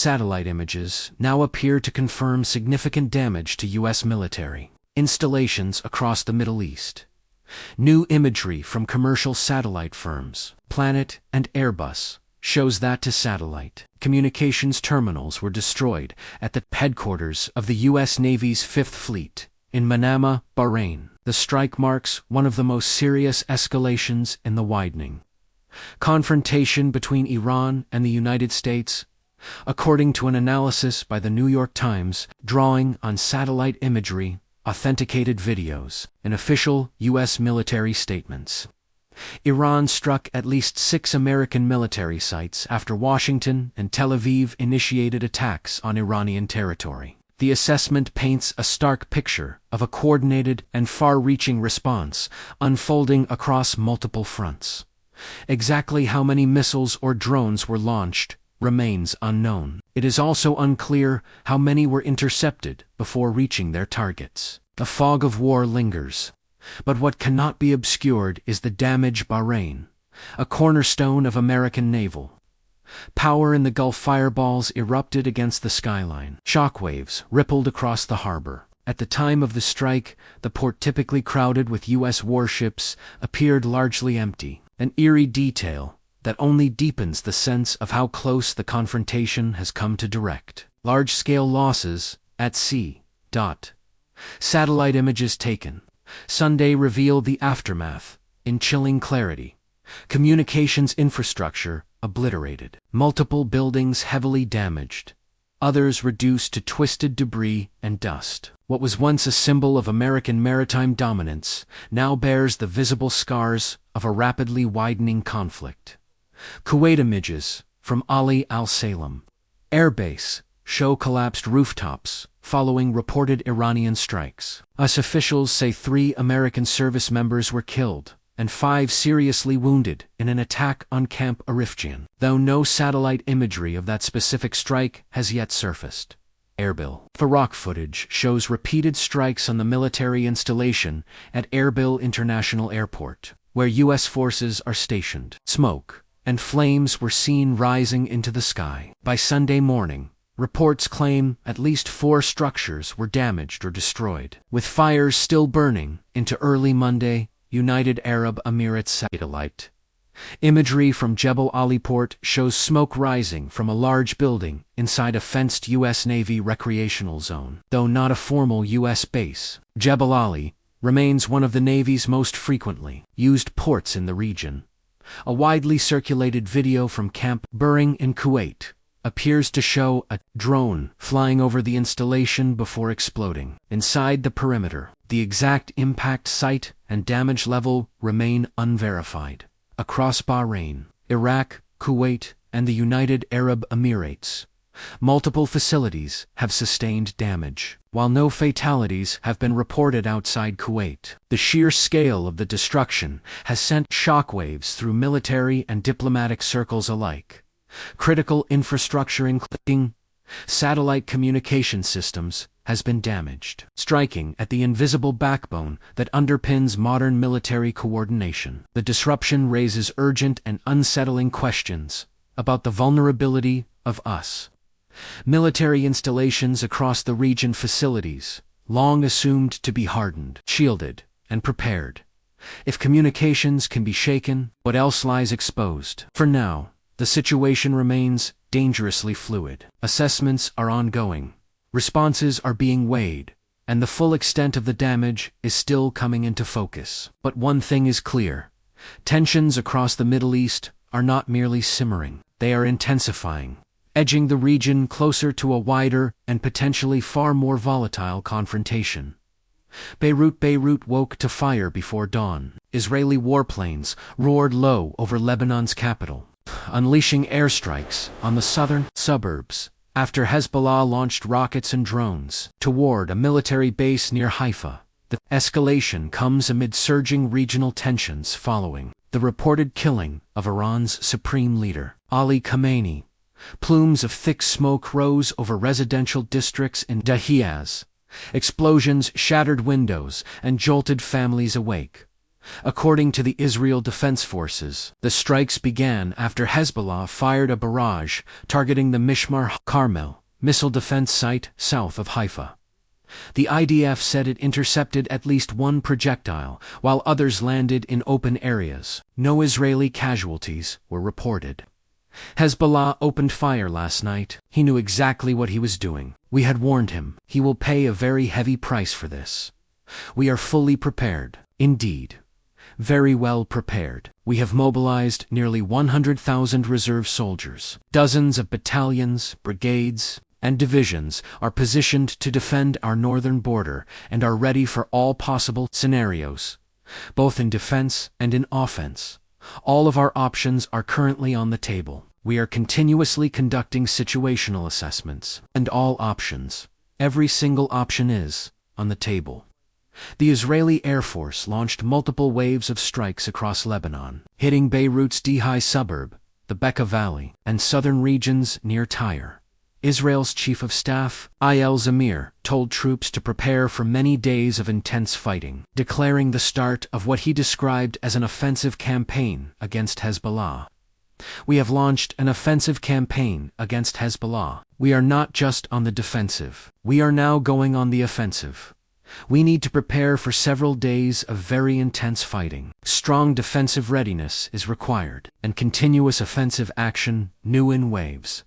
satellite images now appear to confirm significant damage to U.S. military installations across the Middle East. New imagery from commercial satellite firms, Planet and Airbus, shows that satellite communications terminals were destroyed at the headquarters of the U.S. Navy's Fifth Fleet in Manama, Bahrain. The strike marks one of the most serious escalations in the widening confrontation between Iran and the United States, according to an analysis by the New York Times drawing on satellite imagery, authenticated videos, and official U.S. military statements. Iran struck at least 6 American military sites after Washington and Tel Aviv initiated attacks on Iranian territory. The assessment paints a stark picture of a coordinated and far-reaching response unfolding across multiple fronts. Exactly how many missiles or drones were launched remains unknown. It is also unclear how many were intercepted before reaching their targets. The fog of war lingers, but what cannot be obscured is the damage Bahrain, a cornerstone of American naval power in the Gulf. Fireballs erupted against the skyline. Shockwaves rippled across the harbor. At the time of the strike, the port, typically crowded with U.S. warships, appeared largely empty, an eerie detail that only deepens the sense of how close the confrontation has come to direct. Large-scale losses at sea. Satellite images taken Sunday reveal the aftermath in chilling clarity. Communications infrastructure obliterated. Multiple buildings heavily damaged. Others reduced to twisted debris and dust. What was once a symbol of American maritime dominance now bears the visible scars of a rapidly widening conflict. Kuwait images from Ali Al Salem Air Base show collapsed rooftops following reported Iranian strikes. US officials say 3 American service members were killed and 5 seriously wounded in an attack on Camp Arifjan, though no satellite imagery of that specific strike has yet surfaced. Erbil. Farouk footage shows repeated strikes on the military installation at Erbil International Airport, where U.S. forces are stationed. Smoke and flames were seen rising into the sky. By Sunday morning, reports claim at least 4 structures were damaged or destroyed, with fires still burning into early Monday. United Arab Emirates satellite imagery from Jebel Ali Port shows smoke rising from a large building inside a fenced U.S. Navy recreational zone. Though not a formal U.S. base, Jebel Ali remains one of the Navy's most frequently used ports in the region. A widely circulated video from Camp Buring in Kuwait appears to show a drone flying over the installation before exploding. Inside the perimeter, the exact impact site and damage level remain unverified. Across Bahrain, Iraq, Kuwait, and the United Arab Emirates, multiple facilities have sustained damage. While no fatalities have been reported outside Kuwait, the sheer scale of the destruction has sent shockwaves through military and diplomatic circles alike. Critical infrastructure including satellite communication systems has been damaged, striking at the invisible backbone that underpins modern military coordination. The disruption raises urgent and unsettling questions about the vulnerability of U.S. military installations across the region. Facilities, long assumed to be hardened, shielded, and prepared. If communications can be shaken, what else lies exposed? For now, the situation remains dangerously fluid. Assessments are ongoing. Responses are being weighed, and the full extent of the damage is still coming into focus. But one thing is clear: tensions across the Middle East are not merely simmering, they are intensifying, edging the region closer to a wider and potentially far more volatile confrontation. Beirut woke to fire before dawn. Israeli warplanes roared low over Lebanon's capital, unleashing airstrikes on the southern suburbs after Hezbollah launched rockets and drones toward a military base near Haifa. The escalation comes amid surging regional tensions following the reported killing of Iran's supreme leader, Ali Khamenei. Plumes of thick smoke rose over residential districts in Dahiyaz. Explosions shattered windows and jolted families awake, According to the Israel Defense Forces, the strikes began after Hezbollah fired a barrage targeting the Mishmar Carmel missile defense site south of Haifa. The IDF said it intercepted at least one projectile, while others landed in open areas. No Israeli casualties were reported. Hezbollah opened fire last night. He knew exactly what he was doing. We had warned him. He will pay a very heavy price for this. We are fully prepared. Indeed. Very well prepared. We have mobilized nearly 100,000 reserve soldiers. Dozens of battalions, brigades, and divisions are positioned to defend our northern border and are ready for all possible scenarios, both in defense and in offense. All of our options are currently on the table. We are continuously conducting situational assessments, and all options, every single option is on the table. The Israeli Air Force launched multiple waves of strikes across Lebanon, hitting Beirut's Dehi suburb, the Bekaa Valley, and southern regions near Tyre. Israel's Chief of Staff, Eyal Zamir, told troops to prepare for many days of intense fighting, declaring the start of what he described as an offensive campaign against Hezbollah. We have launched an offensive campaign against Hezbollah. We are not just on the defensive. We are now going on the offensive. We need to prepare for several days of very intense fighting. Strong defensive readiness is required, and continuous offensive action, new in waves.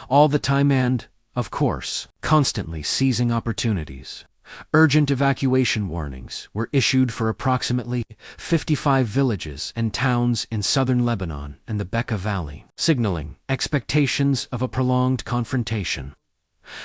All the time and, of course, constantly seizing opportunities. Urgent evacuation warnings were issued for approximately 55 villages and towns in southern Lebanon and the Bekaa Valley, signaling expectations of a prolonged confrontation.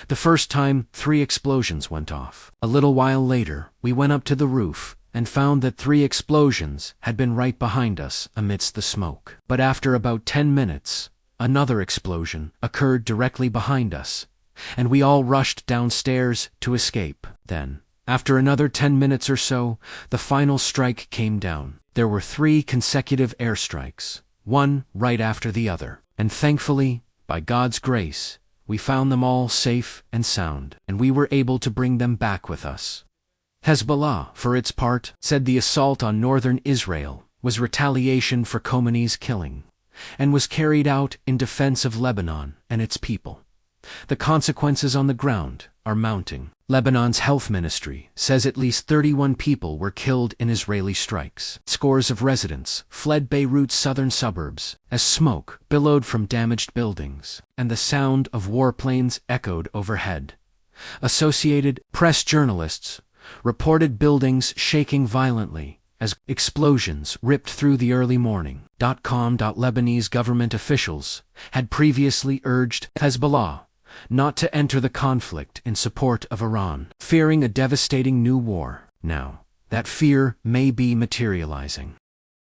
The first time, 3 explosions went off. A little while later, we went up to the roof and found that 3 explosions had been right behind us amidst the smoke. But after about 10 minutes, another explosion occurred directly behind us, and we all rushed downstairs to escape. Then, after another 10 minutes or so, the final strike came down. There were 3 consecutive airstrikes, one right after the other, and thankfully, by God's grace, we found them all safe and sound, and we were able to bring them back with us. Hezbollah, for its part, said the assault on northern Israel was retaliation for Khamenei's killing, and was carried out in defense of Lebanon and its people. The consequences on the ground are mounting. Lebanon's health ministry says at least 31 people were killed in Israeli strikes. Scores of residents fled Beirut's southern suburbs as smoke billowed from damaged buildings, and the sound of warplanes echoed overhead. Associated Press journalists reported buildings shaking violently as explosions ripped through the early morning. Lebanese government officials had previously urged Hezbollah not to enter the conflict in support of Iran, fearing a devastating new war. Now, that fear may be materializing.